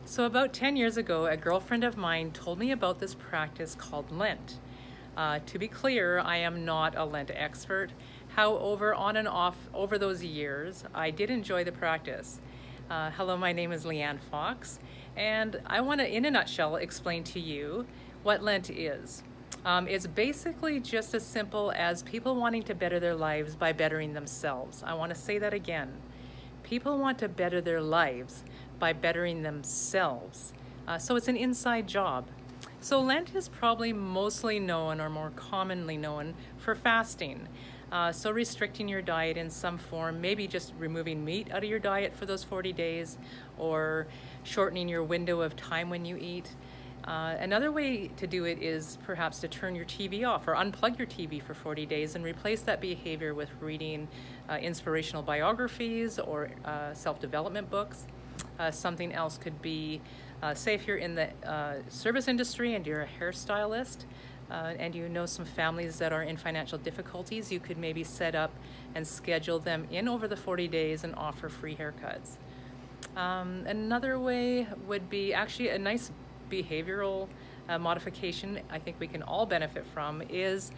So about 10 years ago, a girlfriend of mine told me about this practice called Lent. To be clear, I am not a Lent expert. However, on and off over those years, I did enjoy the practice. Hello, my name is Leanne Fox, and I want to, in a nutshell, explain to you what Lent is. It's basically just as simple as people wanting to better their lives by bettering themselves. I want to say that again. People want to better their lives by bettering themselves. So it's an inside job. So Lent is probably mostly known or more commonly known for fasting. So restricting your diet in some form, maybe just removing meat out of your diet for those 40 days or shortening your window of time when you eat. Another way to do it is perhaps to turn your TV off or unplug your TV for 40 days and replace that behavior with reading inspirational biographies or self-development books. Something else could be, say if you're in the service industry and you're a hairstylist and you know some families that are in financial difficulties, you could maybe set up and schedule them in over the 40 days and offer free haircuts. Another way would be actually a nice behavioral modification I think we can all benefit from is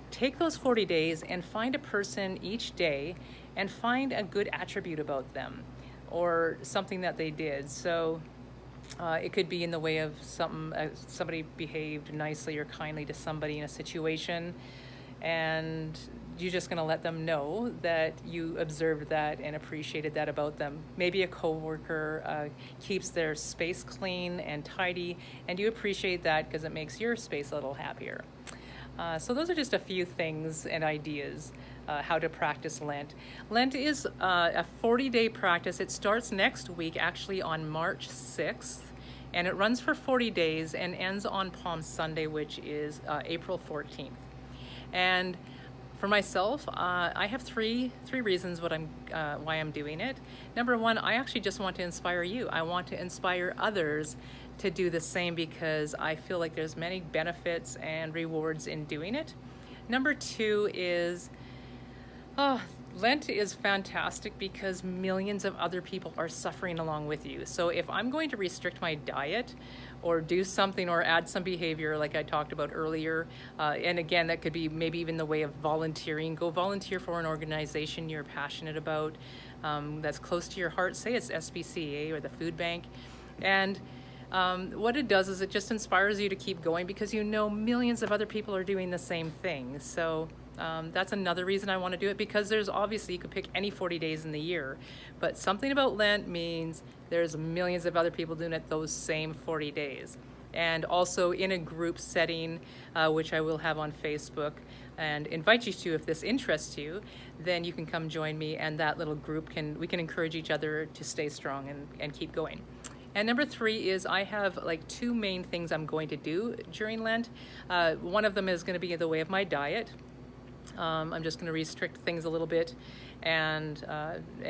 take those 40 days and find a person each day and find a good attribute about them or something that they did. So it could be in the way of somebody behaved nicely or kindly to somebody in a situation, and you're just going to let them know that you observed that and appreciated that about them. Maybe a coworker keeps their space clean and tidy, and you appreciate that because it makes your space a little happier. So those are just a few things and ideas how to practice Lent. Lent is a 40-day practice. It starts next week, actually on March 6th, and it runs for 40 days and ends on Palm Sunday, which is April 14th. And for myself, I have three reasons why I'm doing it. Number one, I actually just want to inspire you. I want to inspire others to do the same because I feel like there's many benefits and rewards in doing it. Number two is, Lent is fantastic because millions of other people are suffering along with you. So if I'm going to restrict my diet or do something or add some behavior like I talked about earlier, and again, that could be maybe even the way of volunteering. Go volunteer for an organization you're passionate about, that's close to your heart. Say it's SPCA or the food bank. And what it does is it just inspires you to keep going because you know millions of other people are doing the same thing. So that's another reason I want to do it, because there's obviously, you could pick any 40 days in the year, but something about Lent means there's millions of other people doing it those same 40 days. And also in a group setting, which I will have on Facebook and invite you to if this interests you, then you can come join me, and that little group we can encourage each other to stay strong and keep going. And number three is I have like two main things I'm going to do during Lent. One of them is going to be in the way of my diet. I'm just going to restrict things a little bit and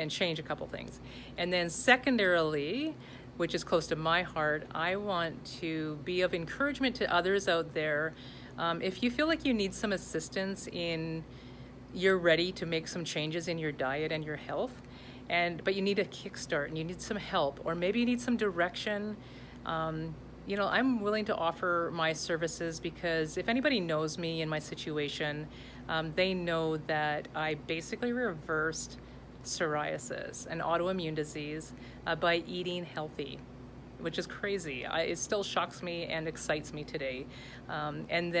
change a couple things. And then secondarily, which is close to my heart, I want to be of encouragement to others out there. If you feel like you need some assistance you're ready to make some changes in your diet and your health, but you need a kickstart and you need some help, or maybe you need some direction, I'm willing to offer my services, because if anybody knows me in my situation, they know that I basically reversed psoriasis, an autoimmune disease, by eating healthy, which is crazy. It still shocks me and excites me today. And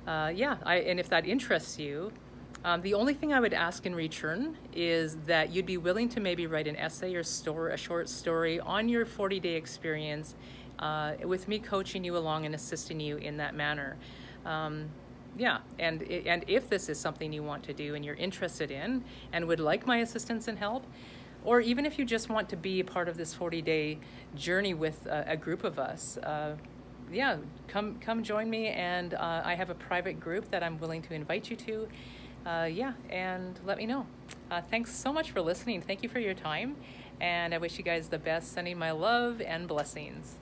if that interests you, the only thing I would ask in return is that you'd be willing to maybe write an essay or a short story on your 40-day experience with me coaching you along and assisting you in that manner. And if this is something you want to do and you're interested in and would like my assistance and help, or even if you just want to be a part of this 40-day journey with a group of us, come join me, and I have a private group that I'm willing to invite you to. And let me know. Thanks so much for listening. Thank you for your time, and I wish you guys the best. Sending my love and blessings.